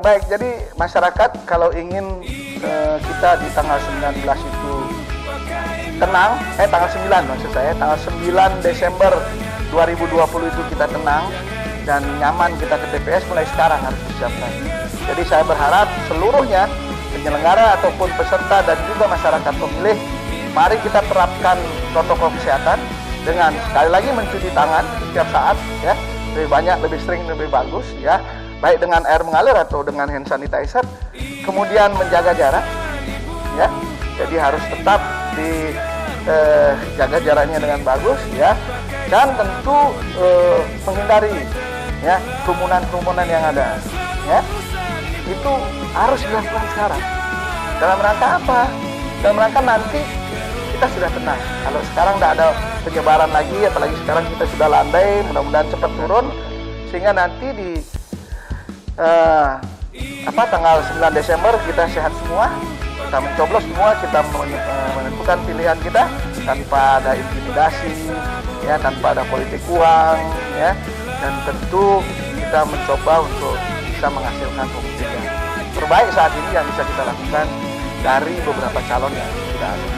Baik, jadi masyarakat kalau ingin kita di tanggal 19 itu tenang, tanggal 9 maksud saya, tanggal 9 Desember 2020 itu kita tenang dan nyaman kita ke TPS, mulai sekarang harus disiapkan. Jadi saya berharap seluruhnya penyelenggara ataupun peserta dan juga masyarakat pemilih, mari kita terapkan protokol kesehatan dengan sekali lagi mencuci tangan setiap saat, ya, lebih banyak, lebih sering, lebih bagus, ya, baik dengan air mengalir atau dengan hand sanitizer. Kemudian menjaga jarak, ya, jadi harus tetap jaga jaraknya dengan bagus, ya, dan tentu menghindari, ya, kerumunan yang ada, ya, itu harus dilakukan sekarang. Dalam rangka apa? Dalam rangka nanti kita sudah tenang. Kalau sekarang tidak ada penyebaran lagi, apalagi sekarang kita sudah landai, mudah-mudahan cepat turun, sehingga nanti di tanggal 9 Desember kita sehat semua, kita mencoblos semua, kita menentukan pilihan kita tanpa ada intimidasi, ya, tanpa ada politik uang, ya, dan tentu kita mencoba untuk bisa menghasilkan pemimpin yang terbaik saat ini yang bisa kita lakukan dari beberapa calon yang sudah ada.